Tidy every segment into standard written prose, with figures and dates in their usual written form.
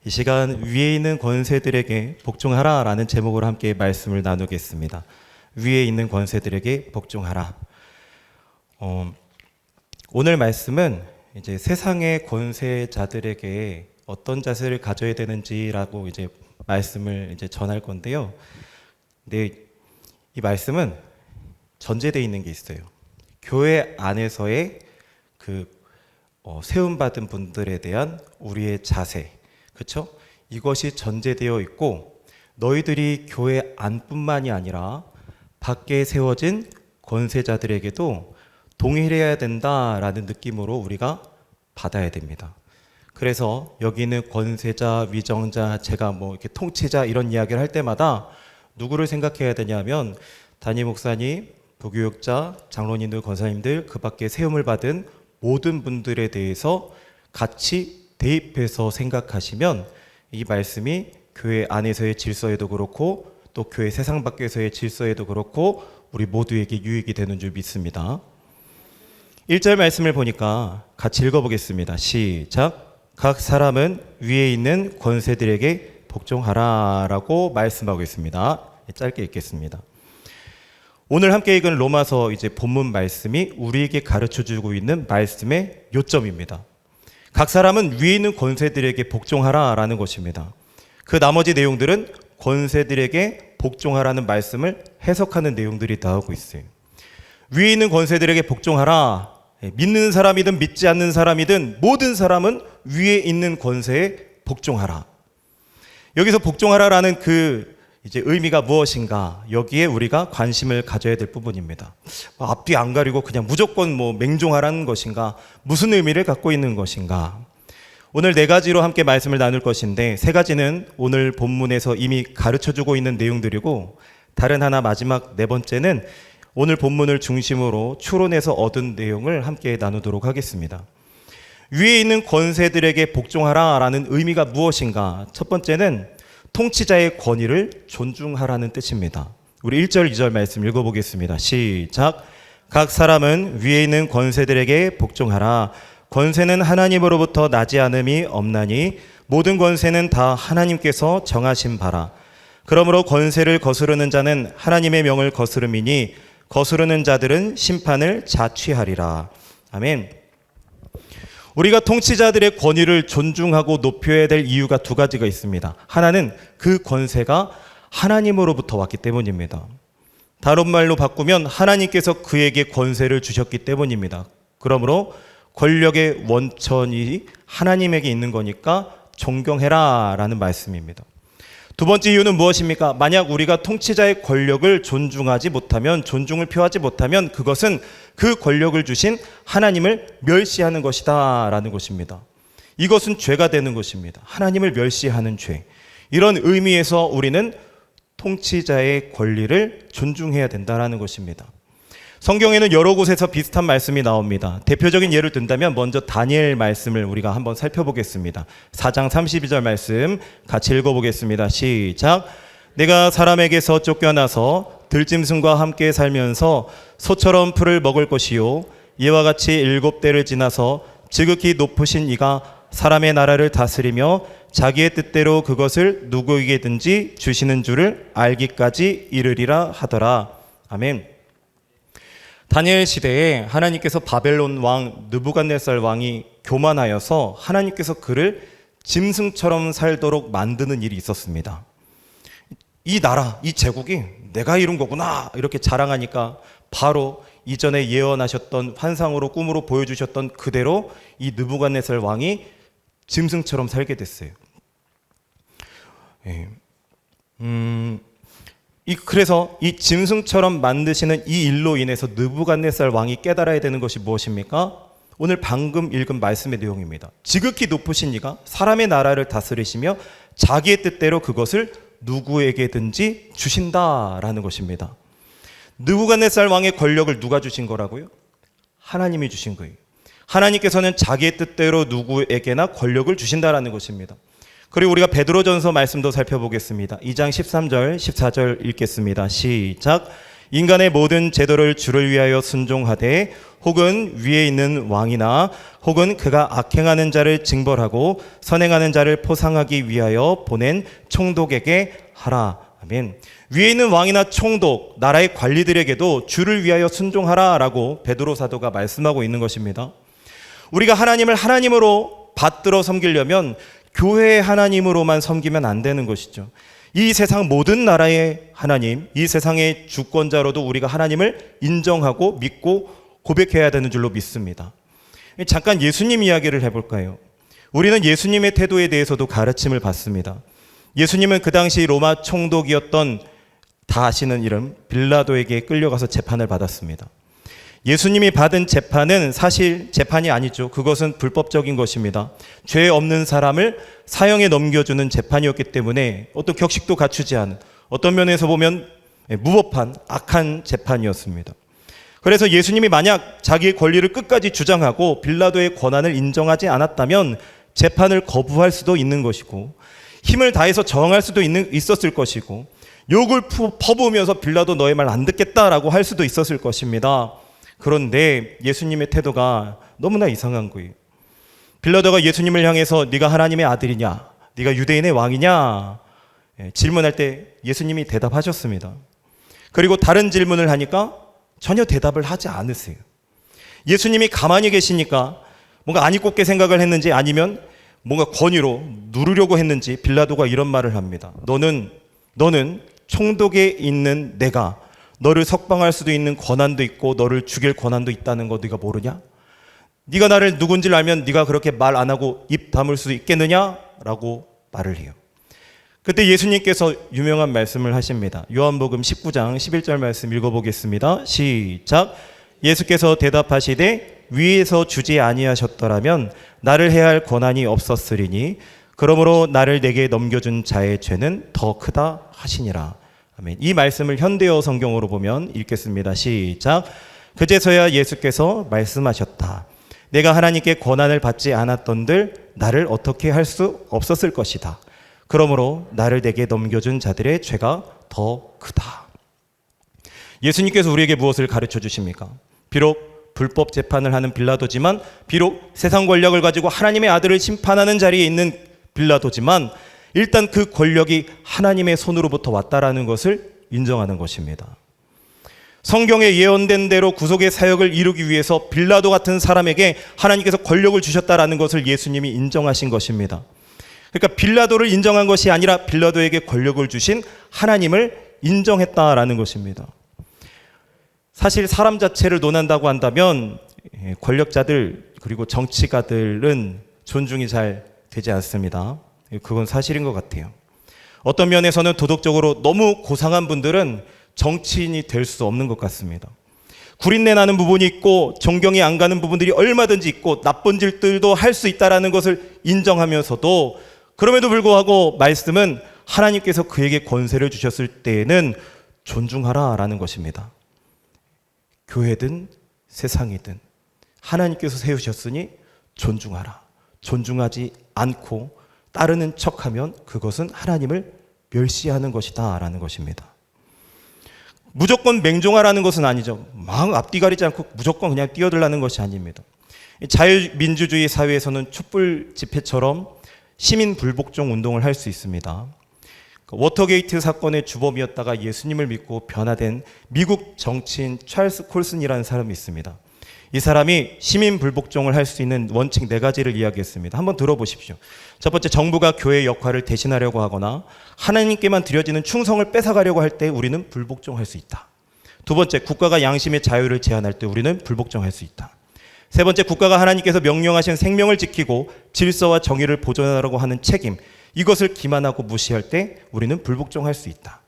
이 시간 위에 있는 권세들에게 복종하라 라는 제목으로 함께 말씀을 나누겠습니다. 위에 있는 권세들에게 복종하라. 오늘 말씀은 이제 세상의 권세자들에게 어떤 자세를 가져야 되는지라고 이제 말씀을 이제 전할 건데요. 근데 이 말씀은 전제되어 있는 게 있어요. 교회 안에서의 세움받은 분들에 대한 우리의 자세, 그렇죠? 이것이 전제되어 있고 너희들이 교회 안뿐만이 아니라 밖에 세워진 권세자들에게도 동일해야 된다라는 느낌으로 우리가 받아야 됩니다. 그래서 여기 있는 권세자, 위정자, 제가 뭐 이렇게 통치자 이런 이야기를 할 때마다 누구를 생각해야 되냐면 담임 목사님, 부교육자, 장로님들, 권사님들, 그 밖에 세움을 받은 모든 분들에 대해서 같이 대입해서 생각하시면 이 말씀이 교회 안에서의 질서에도 그렇고 또 교회 세상 밖에서의 질서에도 그렇고 우리 모두에게 유익이 되는 줄 믿습니다. 1절 말씀을 보니까 같이 읽어보겠습니다. 시작. 각 사람은 위에 있는 권세들에게 복종하라 라고 말씀하고 있습니다. 짧게 읽겠습니다. 오늘 함께 읽은 로마서 이제 본문 말씀이 우리에게 가르쳐주고 있는 말씀의 요점입니다. 각 사람은 위에 있는 권세들에게 복종하라 라는 것입니다. 그 나머지 내용들은 권세들에게 복종하라는 말씀을 해석하는 내용들이 나오고 있어요. 위에 있는 권세들에게 복종하라. 믿는 사람이든 믿지 않는 사람이든 모든 사람은 위에 있는 권세에 복종하라. 여기서 복종하라라는 이제 의미가 무엇인가? 여기에 우리가 관심을 가져야 될 부분입니다. 앞뒤 안 가리고 그냥 무조건 맹종하라는 것인가? 무슨 의미를 갖고 있는 것인가? 오늘 4가지로 함께 말씀을 나눌 것인데 3가지는 오늘 본문에서 이미 가르쳐주고 있는 내용들이고 다른 하나 마지막 4번째는 오늘 본문을 중심으로 추론해서 얻은 내용을 함께 나누도록 하겠습니다. 위에 있는 권세들에게 복종하라라는 의미가 무엇인가? 첫 번째는 통치자의 권위를 존중하라는 뜻입니다. 우리 1절, 2절 말씀 읽어보겠습니다. 시작. 각 사람은 위에 있는 권세들에게 복종하라. 권세는 하나님으로부터 나지 않음이 없나니 모든 권세는 다 하나님께서 정하신 바라. 그러므로 권세를 거스르는 자는 하나님의 명을 거스름이니 거스르는 자들은 심판을 자취하리라. 아멘. 우리가 통치자들의 권위를 존중하고 높여야 될 이유가 2가지가 있습니다. 하나는 그 권세가 하나님으로부터 왔기 때문입니다. 다른 말로 바꾸면 하나님께서 그에게 권세를 주셨기 때문입니다. 그러므로 권력의 원천이 하나님에게 있는 거니까 존경해라 라는 말씀입니다. 2번째 이유는 무엇입니까? 만약 우리가 통치자의 권력을 존중하지 못하면, 존중을 표하지 못하면 그것은 그 권력을 주신 하나님을 멸시하는 것이다 라는 것입니다. 이것은 죄가 되는 것입니다. 하나님을 멸시하는 죄. 이런 의미에서 우리는 통치자의 권리를 존중해야 된다라는 것입니다. 성경에는 여러 곳에서 비슷한 말씀이 나옵니다. 대표적인 예를 든다면 먼저 다니엘 말씀을 우리가 한번 살펴보겠습니다. 4장 32절 말씀 같이 읽어보겠습니다. 시작. 내가 사람에게서 쫓겨나서 들짐승과 함께 살면서 소처럼 풀을 먹을 것이요 이와 같이 7대를 지나서 지극히 높으신 이가 사람의 나라를 다스리며 자기의 뜻대로 그것을 누구에게든지 주시는 줄을 알기까지 이르리라 하더라. 아멘. 다니엘 시대에 하나님께서 바벨론 왕 느부갓네살 왕이 교만하여서 하나님께서 그를 짐승처럼 살도록 만드는 일이 있었습니다. 이 나라, 이 제국이 내가 이룬 거구나 이렇게 자랑하니까 바로 이전에 예언하셨던 환상으로 꿈으로 보여주셨던 그대로 이 느부갓네살 왕이 짐승처럼 살게 됐어요. 그래서 이 짐승처럼 만드시는 이 일로 인해서 느부갓네살 왕이 깨달아야 되는 것이 무엇입니까? 오늘 방금 읽은 말씀의 내용입니다. 지극히 높으신 이가 사람의 나라를 다스리시며 자기의 뜻대로 그것을 누구에게든지 주신다라는 것입니다. 느부갓네살 왕의 권력을 누가 주신 거라고요? 하나님이 주신 거예요. 하나님께서는 자기의 뜻대로 누구에게나 권력을 주신다라는 것입니다. 그리고 우리가 베드로전서 말씀도 살펴보겠습니다. 2장 13절, 14절 읽겠습니다. 시작. 인간의 모든 제도를 주를 위하여 순종하되 혹은 위에 있는 왕이나 혹은 그가 악행하는 자를 징벌하고 선행하는 자를 포상하기 위하여 보낸 총독에게 하라. 아멘. 위에 있는 왕이나 총독, 나라의 관리들에게도 주를 위하여 순종하라라고 베드로 사도가 말씀하고 있는 것입니다. 우리가 하나님을 하나님으로 받들어 섬기려면 교회의 하나님으로만 섬기면 안 되는 것이죠. 이 세상 모든 나라의 하나님, 이 세상의 주권자로도 우리가 하나님을 인정하고 믿고 고백해야 되는 줄로 믿습니다. 잠깐 예수님 이야기를 해볼까요? 우리는 예수님의 태도에 대해서도 가르침을 받습니다. 예수님은 그 당시 로마 총독이었던 다 아시는 이름 빌라도에게 끌려가서 재판을 받았습니다. 예수님이 받은 재판은 사실 재판이 아니죠. 그것은 불법적인 것입니다. 죄 없는 사람을 사형에 넘겨주는 재판이었기 때문에 어떤 격식도 갖추지 않은, 어떤 면에서 보면 무법한 악한 재판이었습니다. 그래서 예수님이 만약 자기의 권리를 끝까지 주장하고 빌라도의 권한을 인정하지 않았다면 재판을 거부할 수도 있는 것이고 힘을 다해서 저항할 수도 있었을 것이고 욕을 퍼부으면서 빌라도 너의 말 안 듣겠다라고 할 수도 있었을 것입니다. 그런데 예수님의 태도가 너무나 이상한 거예요. 빌라도가 예수님을 향해서 네가 하나님의 아들이냐, 네가 유대인의 왕이냐 질문할 때 예수님이 대답하셨습니다. 그리고 다른 질문을 하니까 전혀 대답을 하지 않으세요. 예수님이 가만히 계시니까 뭔가 안 입곱게 생각을 했는지 아니면 뭔가 권위로 누르려고 했는지 빌라도가 이런 말을 합니다. 너는 총독에 있는 내가 너를 석방할 수도 있는 권한도 있고 너를 죽일 권한도 있다는 거 네가 모르냐? 네가 나를 누군지를 알면 네가 그렇게 말 안 하고 입 다물 수 있겠느냐? 라고 말을 해요. 그때 예수님께서 유명한 말씀을 하십니다. 요한복음 19장 11절 말씀 읽어보겠습니다. 시작. 예수께서 대답하시되 위에서 주지 아니하셨더라면 나를 해야 할 권한이 없었으리니 그러므로 나를 내게 넘겨준 자의 죄는 더 크다 하시니라. 아멘. 이 말씀을 현대어 성경으로 보면 읽겠습니다. 시작. 그제서야 예수께서 말씀하셨다. 내가 하나님께 권한을 받지 않았던들 나를 어떻게 할 수 없었을 것이다. 그러므로 나를 내게 넘겨준 자들의 죄가 더 크다. 예수님께서 우리에게 무엇을 가르쳐 주십니까? 비록 불법 재판을 하는 빌라도지만, 비록 세상 권력을 가지고 하나님의 아들을 심판하는 자리에 있는 빌라도지만 일단 그 권력이 하나님의 손으로부터 왔다라는 것을 인정하는 것입니다. 성경에 예언된 대로 구속의 사역을 이루기 위해서 빌라도 같은 사람에게 하나님께서 권력을 주셨다라는 것을 예수님이 인정하신 것입니다. 그러니까 빌라도를 인정한 것이 아니라 빌라도에게 권력을 주신 하나님을 인정했다라는 것입니다. 사실 사람 자체를 논한다고 한다면 권력자들 그리고 정치가들은 존중이 잘 되지 않습니다. 그건 사실인 것 같아요. 어떤 면에서는 도덕적으로 너무 고상한 분들은 정치인이 될 수 없는 것 같습니다. 구린내 나는 부분이 있고 존경이 안 가는 부분들이 얼마든지 있고 나쁜 짓들도 할 수 있다는 것을 인정하면서도 그럼에도 불구하고 말씀은 하나님께서 그에게 권세를 주셨을 때에는 존중하라라는 것입니다. 교회든 세상이든 하나님께서 세우셨으니 존중하라. 존중하지 않고 따르는 척하면 그것은 하나님을 멸시하는 것이다 라는 것입니다. 무조건 맹종하라는 것은 아니죠. 막 앞뒤 가리지 않고 무조건 그냥 뛰어들라는 것이 아닙니다. 자유민주주의 사회에서는 촛불 집회처럼 시민 불복종 운동을 할 수 있습니다. 워터게이트 사건의 주범이었다가 예수님을 믿고 변화된 미국 정치인 찰스 콜슨이라는 사람이 있습니다. 이 사람이 시민 불복종을 할 수 있는 원칙 4가지를 이야기했습니다. 한번 들어보십시오. 첫 번째, 정부가 교회의 역할을 대신하려고 하거나 하나님께만 드려지는 충성을 뺏어가려고 할 때 우리는 불복종할 수 있다. 두 번째, 국가가 양심의 자유를 제한할 때 우리는 불복종할 수 있다. 세 번째, 국가가 하나님께서 명령하신 생명을 지키고 질서와 정의를 보존하라고 하는 책임, 이것을 기만하고 무시할 때 우리는 불복종할 수 있다.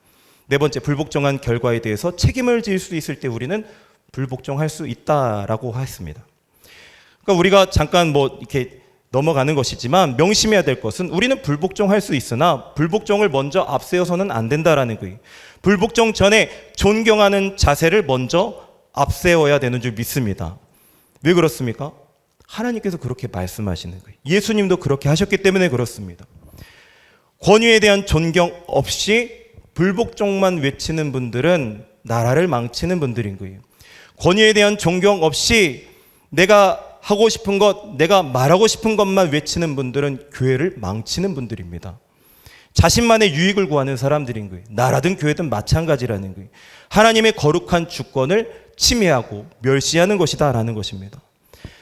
네 번째, 불복종한 결과에 대해서 책임을 질 수 있을 때 우리는 불복종할 수 있다라고 했습니다. 그러니까 우리가 잠깐 이렇게 넘어가는 것이지만 명심해야 될 것은 우리는 불복종할 수 있으나 불복종을 먼저 앞세워서는 안 된다라는 거예요. 불복종 전에 존경하는 자세를 먼저 앞세워야 되는 줄 믿습니다. 왜 그렇습니까? 하나님께서 그렇게 말씀하시는 거예요. 예수님도 그렇게 하셨기 때문에 그렇습니다. 권위에 대한 존경 없이 불복종만 외치는 분들은 나라를 망치는 분들인 거예요. 권위에 대한 존경 없이 내가 하고 싶은 것, 내가 말하고 싶은 것만 외치는 분들은 교회를 망치는 분들입니다. 자신만의 유익을 구하는 사람들인 거예요. 나라든 교회든 마찬가지라는 거예요. 하나님의 거룩한 주권을 침해하고 멸시하는 것이다라는 것입니다.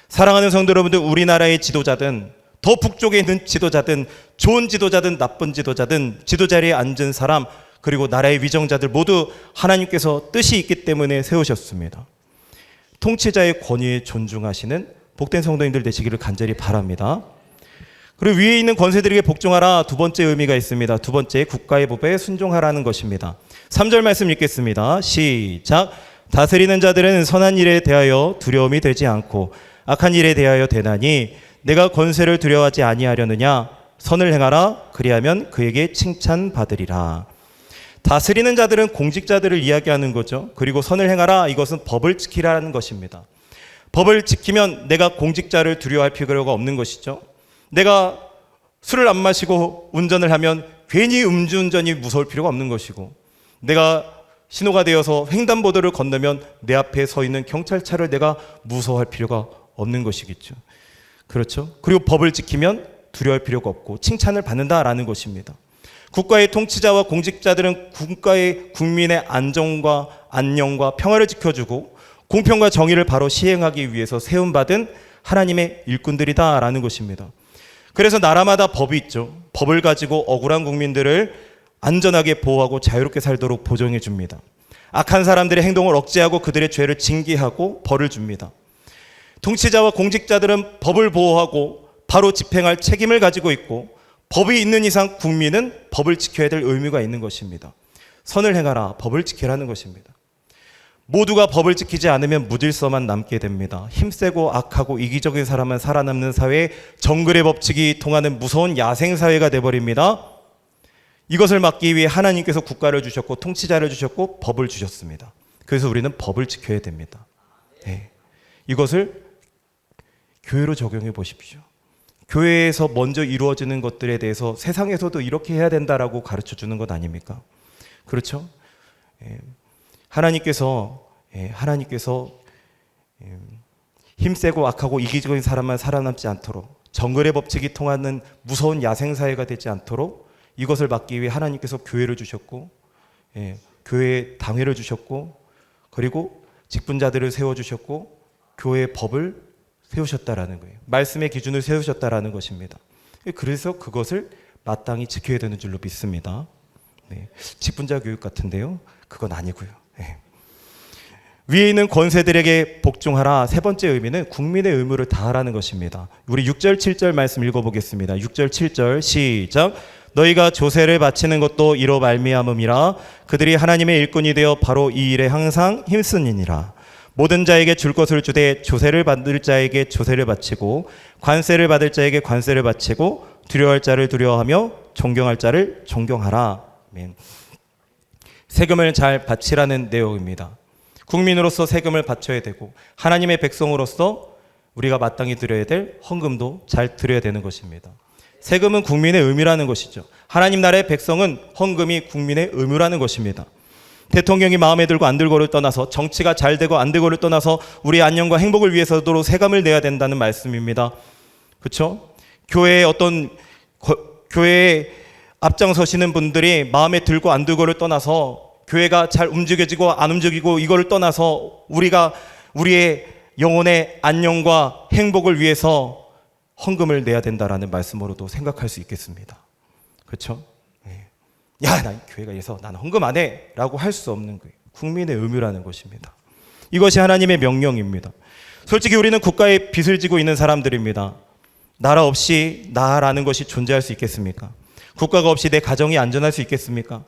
사랑하는 성도 여러분들, 우리나라의 지도자든 더 북쪽에 있는 지도자든 좋은 지도자든 나쁜 지도자든 지도자리에 앉은 사람 그리고 나라의 위정자들 모두 하나님께서 뜻이 있기 때문에 세우셨습니다. 통치자의 권위에 존중하시는 복된 성도님들 되시기를 간절히 바랍니다. 그리고 위에 있는 권세들에게 복종하라, 두 번째 의미가 있습니다. 두 번째, 국가의 법에 순종하라는 것입니다. 3절 말씀 읽겠습니다. 시작. 다스리는 자들은 선한 일에 대하여 두려움이 되지 않고 악한 일에 대하여 되나니 내가 권세를 두려워하지 아니하려느냐. 선을 행하라, 그리하면 그에게 칭찬받으리라. 다스리는 자들은 공직자들을 이야기하는 거죠. 그리고 선을 행하라, 이것은 법을 지키라는 것입니다. 법을 지키면 내가 공직자를 두려워할 필요가 없는 것이죠. 내가 술을 안 마시고 운전을 하면 괜히 음주운전이 무서울 필요가 없는 것이고, 내가 신호가 되어서 횡단보도를 건너면 내 앞에 서 있는 경찰차를 내가 무서워할 필요가 없는 것이겠죠. 그렇죠? 그리고 법을 지키면 두려워할 필요가 없고 칭찬을 받는다라는 것입니다. 국가의 통치자와 공직자들은 국민의 안정과 안녕과 평화를 지켜주고 공평과 정의를 바로 시행하기 위해서 세움받은 하나님의 일꾼들이다라는 것입니다. 그래서 나라마다 법이 있죠. 법을 가지고 억울한 국민들을 안전하게 보호하고 자유롭게 살도록 보정해 줍니다. 악한 사람들의 행동을 억제하고 그들의 죄를 징계하고 벌을 줍니다. 통치자와 공직자들은 법을 보호하고 바로 집행할 책임을 가지고 있고, 법이 있는 이상 국민은 법을 지켜야 될 의무가 있는 것입니다. 선을 행하라, 법을 지키라는 것입니다. 모두가 법을 지키지 않으면 무질서만 남게 됩니다. 힘세고 악하고 이기적인 사람만 살아남는 사회에 정글의 법칙이 통하는 무서운 야생사회가 돼버립니다. 이것을 막기 위해 하나님께서 국가를 주셨고 통치자를 주셨고 법을 주셨습니다. 그래서 우리는 법을 지켜야 됩니다. 네. 이것을 교회로 적용해 보십시오. 교회에서 먼저 이루어지는 것들에 대해서 세상에서도 이렇게 해야 된다라고 가르쳐 주는 것 아닙니까? 그렇죠? 하나님께서 힘세고 악하고 이기적인 사람만 살아남지 않도록, 정글의 법칙이 통하는 무서운 야생사회가 되지 않도록 이것을 막기 위해 하나님께서 교회를 주셨고, 교회에 당회를 주셨고, 그리고 직분자들을 세워주셨고, 교회의 법을 세우셨다라는 거예요. 말씀의 기준을 세우셨다라는 것입니다. 그래서 그것을 마땅히 지켜야 되는 줄로 믿습니다. 네. 직분자 교육 같은데요, 그건 아니고요. 네. 위에 있는 권세들에게 복종하라, 세 번째 의미는 국민의 의무를 다하라는 것입니다. 우리 6절 7절 말씀 읽어보겠습니다. 6절 7절 시작. 너희가 조세를 바치는 것도 이로 말미암음이라. 그들이 하나님의 일꾼이 되어 바로 이 일에 항상 힘쓰니라. 모든 자에게 줄 것을 주되 조세를 받을 자에게 조세를 바치고 관세를 받을 자에게 관세를 바치고 두려워할 자를 두려워하며 존경할 자를 존경하라. 아멘. 세금을 잘 바치라는 내용입니다. 국민으로서 세금을 바쳐야 되고 하나님의 백성으로서 우리가 마땅히 드려야 될 헌금도 잘 드려야 되는 것입니다. 세금은 국민의 의무라는 것이죠. 하나님 나라의 백성은 헌금이 국민의 의무라는 것입니다. 대통령이 마음에 들고 안 들고를 떠나서, 정치가 잘 되고 안 되고를 떠나서 우리의 안녕과 행복을 위해서도 세금을 내야 된다는 말씀입니다. 그렇죠? 교회에 앞장서시는 분들이 마음에 들고 안 들고를 떠나서, 교회가 잘 움직여지고 안 움직이고 이거를 떠나서 우리가 우리의 영혼의 안녕과 행복을 위해서 헌금을 내야 된다라는 말씀으로도 생각할 수 있겠습니다. 그렇죠? 야, 나 교회가 해서 나는 헌금 안 해 라고 할 수 없는 거예요. 국민의 의무라는 것입니다. 이것이 하나님의 명령입니다. 솔직히 우리는 국가에 빚을 지고 있는 사람들입니다. 나라 없이 나라는 것이 존재할 수 있겠습니까? 국가가 없이 내 가정이 안전할 수 있겠습니까?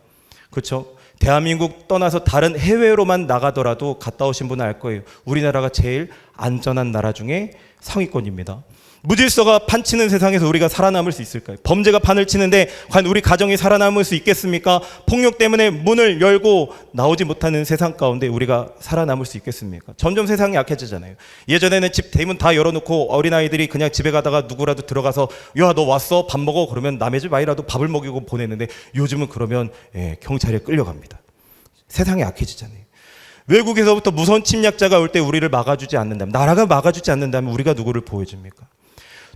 그렇죠? 대한민국 떠나서 다른 해외로만 나가더라도 갔다 오신 분은 알 거예요. 우리나라가 제일 안전한 나라 중에 상위권입니다. 무질서가 판치는 세상에서 우리가 살아남을 수 있을까요? 범죄가 판을 치는데 과연 우리 가정이 살아남을 수 있겠습니까? 폭력 때문에 문을 열고 나오지 못하는 세상 가운데 우리가 살아남을 수 있겠습니까? 점점 세상이 약해지잖아요. 예전에는 집 대문 다 열어놓고 어린아이들이 그냥 집에 가다가 누구라도 들어가서 야, 너 왔어? 밥 먹어? 그러면 남의 집 아이라도 밥을 먹이고 보내는데 요즘은 그러면 경찰에 끌려갑니다. 세상이 약해지잖아요. 외국에서부터 무서운 침략자가 올 때 우리를 막아주지 않는다면, 나라가 막아주지 않는다면 우리가 누구를 보호해줍니까?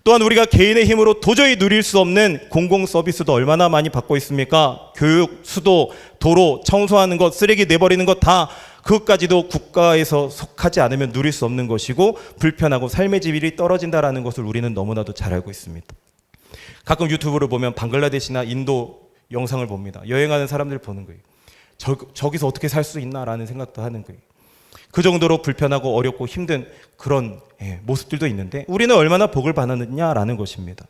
또한 우리가 개인의 힘으로 도저히 누릴 수 없는 공공 서비스도 얼마나 많이 받고 있습니까? 교육, 수도, 도로, 청소하는 것, 쓰레기 내버리는 것 다 그것까지도 국가에서 속하지 않으면 누릴 수 없는 것이고 불편하고 삶의 질이 떨어진다라는 것을 우리는 너무나도 잘 알고 있습니다. 가끔 유튜브를 보면 방글라데시나 인도 영상을 봅니다. 여행하는 사람들 보는 거예요. 저기서 어떻게 살 수 있나라는 생각도 하는 거예요. 그 정도로 불편하고 어렵고 힘든 그런 모습들도 있는데 우리는 얼마나 복을 받았느냐라는 것입니다.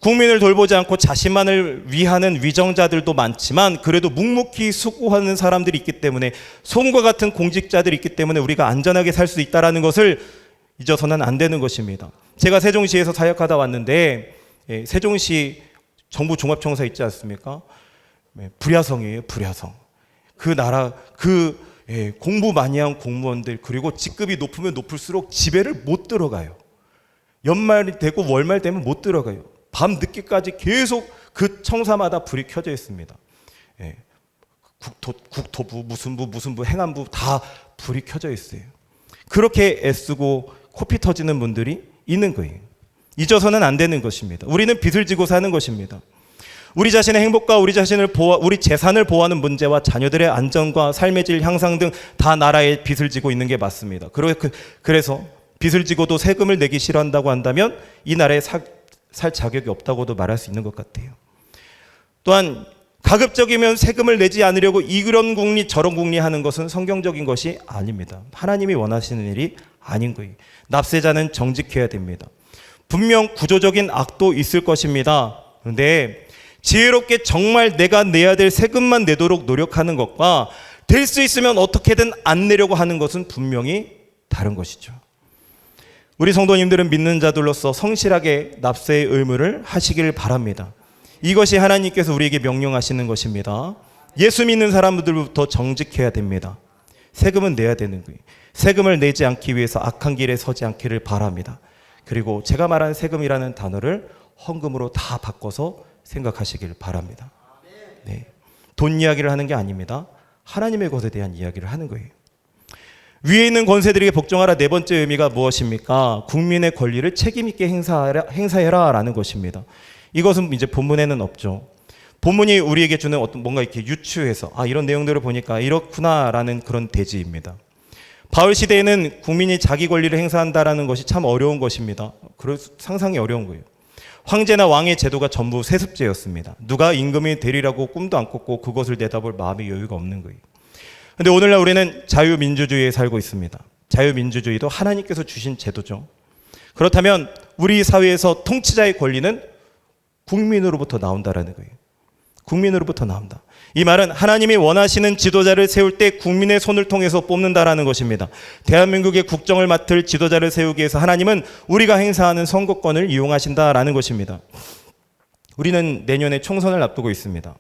국민을 돌보지 않고 자신만을 위하는 위정자들도 많지만 그래도 묵묵히 수고하는 사람들이 있기 때문에 소금과 같은 공직자들이 있기 때문에 우리가 안전하게 살 수 있다는 것을 잊어서는 안 되는 것입니다. 제가 세종시에서 사역하다 왔는데 세종시 정부 종합청사 있지 않습니까? 불야성이에요. 불야성. 그 나라 공부 많이 한 공무원들 그리고 직급이 높으면 높을수록 집에를 못 들어가요. 연말이 되고 월말 되면 못 들어가요. 밤 늦게까지 계속 그 청사마다 불이 켜져 있습니다. 국토부 무슨 부 행안부 다 불이 켜져 있어요. 그렇게 애쓰고 코피 터지는 분들이 있는 거예요. 잊어서는 안 되는 것입니다. 우리는 빚을 지고 사는 것입니다. 우리 자신의 행복과 우리 재산을 보호하는 문제와 자녀들의 안전과 삶의 질 향상 등 다 나라에 빚을 지고 있는 게 맞습니다. 그래서 빚을 지고도 세금을 내기 싫어한다고 한다면 이 나라에 살 자격이 없다고도 말할 수 있는 것 같아요. 또한 가급적이면 세금을 내지 않으려고 이런 국리 저런 국리 하는 것은 성경적인 것이 아닙니다. 하나님이 원하시는 일이 아닌 거예요. 납세자는 정직해야 됩니다. 분명 구조적인 악도 있을 것입니다. 그런데 지혜롭게 정말 내가 내야 될 세금만 내도록 노력하는 것과 될 수 있으면 어떻게든 안 내려고 하는 것은 분명히 다른 것이죠. 우리 성도님들은 믿는 자들로서 성실하게 납세의 의무를 하시길 바랍니다. 이것이 하나님께서 우리에게 명령하시는 것입니다. 예수 믿는 사람들부터 정직해야 됩니다. 세금은 내야 되는 거예요. 세금을 내지 않기 위해서 악한 길에 서지 않기를 바랍니다. 그리고 제가 말한 세금이라는 단어를 헌금으로 다 바꿔서 생각하시길 바랍니다. 네. 돈 이야기를 하는 게 아닙니다. 하나님의 것에 대한 이야기를 하는 거예요. 위에 있는 권세들에게 복종하라 네 번째 의미가 무엇입니까? 국민의 권리를 책임 있게 행사해라라는 것입니다. 이것은 이제 본문에는 없죠. 본문이 우리에게 주는 어떤 뭔가 이렇게 유추해서 이런 내용들을 보니까 이렇구나라는 그런 대지입니다. 바울 시대에는 국민이 자기 권리를 행사한다라는 것이 참 어려운 것입니다. 상상이 어려운 거예요. 황제나 왕의 제도가 전부 세습제였습니다. 누가 임금이 되리라고 꿈도 안 꿨고 그것을 내다볼 마음의 여유가 없는 거예요. 그런데 오늘날 우리는 자유민주주의에 살고 있습니다. 자유민주주의도 하나님께서 주신 제도죠. 그렇다면 우리 사회에서 통치자의 권리는 국민으로부터 나온다라는 거예요. 국민으로부터 나온다. 이 말은 하나님이 원하시는 지도자를 세울 때 국민의 손을 통해서 뽑는다라는 것입니다. 대한민국의 국정을 맡을 지도자를 세우기 위해서 하나님은 우리가 행사하는 선거권을 이용하신다라는 것입니다. 우리는 내년에 총선을 앞두고 있습니다.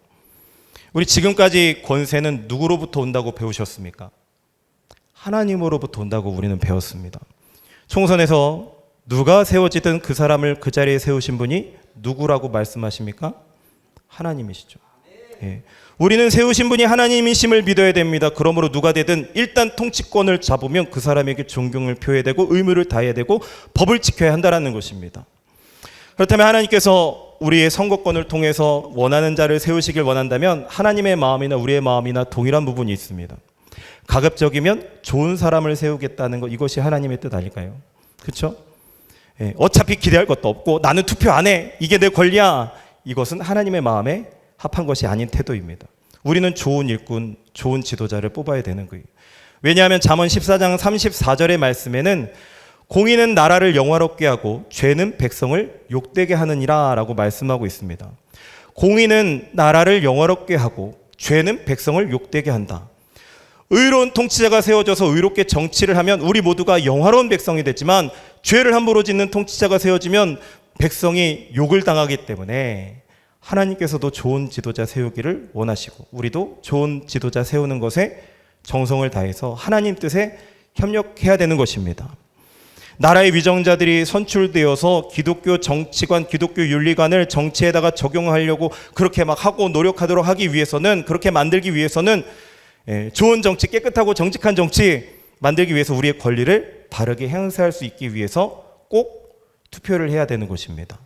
우리 지금까지 권세는 누구로부터 온다고 배우셨습니까? 하나님으로부터 온다고 우리는 배웠습니다. 총선에서 누가 세워지든 그 사람을 그 자리에 세우신 분이 누구라고 말씀하십니까? 하나님이시죠. 예. 우리는 세우신 분이 하나님이심을 믿어야 됩니다. 그러므로 누가 되든 일단 통치권을 잡으면 그 사람에게 존경을 표해야 되고 의무를 다해야 되고 법을 지켜야 한다는 것입니다. 그렇다면 하나님께서 우리의 선거권을 통해서 원하는 자를 세우시길 원한다면 하나님의 마음이나 우리의 마음이나 동일한 부분이 있습니다. 가급적이면 좋은 사람을 세우겠다는 것, 이것이 하나님의 뜻 아닐까요? 그렇죠? 예. 어차피 기대할 것도 없고 나는 투표 안 해. 이게 내 권리야. 이것은 하나님의 마음에 합한 것이 아닌 태도입니다. 우리는 좋은 일꾼, 좋은 지도자를 뽑아야 되는 거예요. 왜냐하면 잠언 14장 34절의 말씀에는 공의는 나라를 영화롭게 하고 죄는 백성을 욕되게 하느니라 라고 말씀하고 있습니다. 공의는 나라를 영화롭게 하고 죄는 백성을 욕되게 한다. 의로운 통치자가 세워져서 의롭게 정치를 하면 우리 모두가 영화로운 백성이 되지만 죄를 함부로 짓는 통치자가 세워지면 백성이 욕을 당하기 때문에 하나님께서도 좋은 지도자 세우기를 원하시고 우리도 좋은 지도자 세우는 것에 정성을 다해서 하나님 뜻에 협력해야 되는 것입니다. 나라의 위정자들이 선출되어서 기독교 정치관, 기독교 윤리관을 정치에다가 적용하려고 그렇게 막 하고 노력하도록 하기 위해서는, 그렇게 만들기 위해서는 좋은 정치, 깨끗하고 정직한 정치 만들기 위해서 우리의 권리를 바르게 행사할 수 있기 위해서 꼭 투표를 해야 되는 것입니다.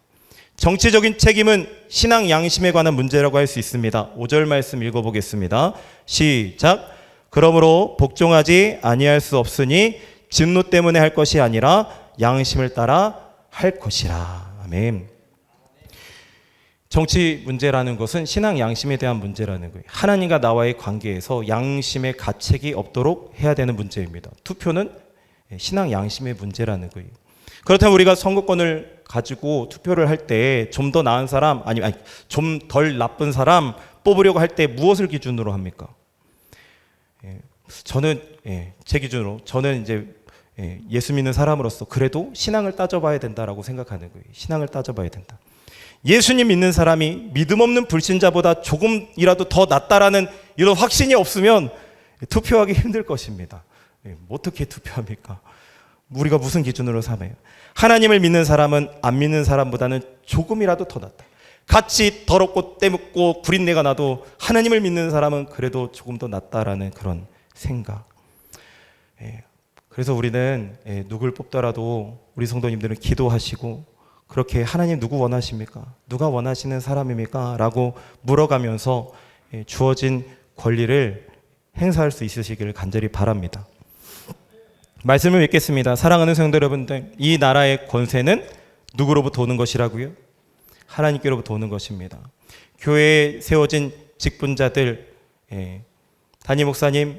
정치적인 책임은 신앙 양심에 관한 문제라고 할 수 있습니다. 5절 말씀 읽어보겠습니다. 시작. 그러므로 복종하지 아니할 수 없으니 진노 때문에 할 것이 아니라 양심을 따라 할 것이라. 아멘. 정치 문제라는 것은 신앙 양심에 대한 문제라는 거예요. 하나님과 나와의 관계에서 양심의 가책이 없도록 해야 되는 문제입니다. 투표는 신앙 양심의 문제라는 거예요. 그렇다면 우리가 선거권을 가지고 투표를 할 때 좀 더 나은 사람, 아니 좀 덜 나쁜 사람 뽑으려고 할 때 무엇을 기준으로 합니까? 저는 제 기준으로 저는 이제 예수 믿는 사람으로서 그래도 신앙을 따져봐야 된다라고 생각하는 거예요. 신앙을 따져봐야 된다. 예수님 믿는 사람이 믿음 없는 불신자보다 조금이라도 더 낫다라는 이런 확신이 없으면 투표하기 힘들 것입니다. 어떻게 투표합니까? 우리가 무슨 기준으로 삼아요? 하나님을 믿는 사람은 안 믿는 사람보다는 조금이라도 더 낫다. 같이 더럽고 때묻고 구린내가 나도 하나님을 믿는 사람은 그래도 조금 더 낫다라는 그런 생각. 그래서 우리는 누굴 뽑더라도 우리 성도님들은 기도하시고 그렇게 하나님 누구 원하십니까? 누가 원하시는 사람입니까? 라고 물어가면서 주어진 권리를 행사할 수 있으시기를 간절히 바랍니다. 말씀을 읽겠습니다. 사랑하는 성도 여러분들, 이 나라의 권세는 누구로부터 오는 것이라고요? 하나님께로부터 오는 것입니다. 교회에 세워진 직분자들, 담임 목사님,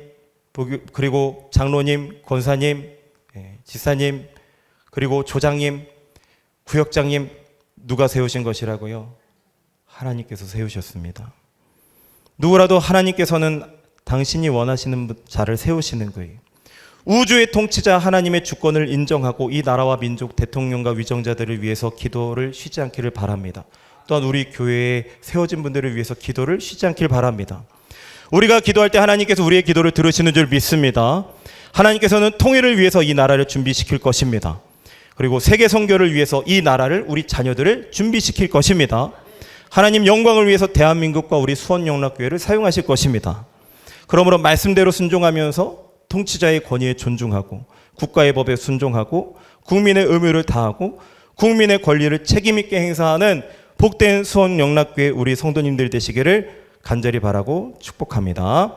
그리고 장로님, 권사님, 지사님, 그리고 조장님, 구역장님, 누가 세우신 것이라고요? 하나님께서 세우셨습니다. 누구라도 하나님께서는 당신이 원하시는 자를 세우시는 거예요. 우주의 통치자 하나님의 주권을 인정하고 이 나라와 민족, 대통령과 위정자들을 위해서 기도를 쉬지 않기를 바랍니다. 또한 우리 교회에 세워진 분들을 위해서 기도를 쉬지 않길 바랍니다. 우리가 기도할 때 하나님께서 우리의 기도를 들으시는 줄 믿습니다. 하나님께서는 통일을 위해서 이 나라를 준비시킬 것입니다. 그리고 세계 선교를 위해서 이 나라를, 우리 자녀들을 준비시킬 것입니다. 하나님 영광을 위해서 대한민국과 우리 수원영락교회를 사용하실 것입니다. 그러므로 말씀대로 순종하면서 통치자의 권위에 존중하고 국가의 법에 순종하고 국민의 의무를 다하고 국민의 권리를 책임 있게 행사하는 복된 수원영락교회 우리 성도님들 되시기를 간절히 바라고 축복합니다.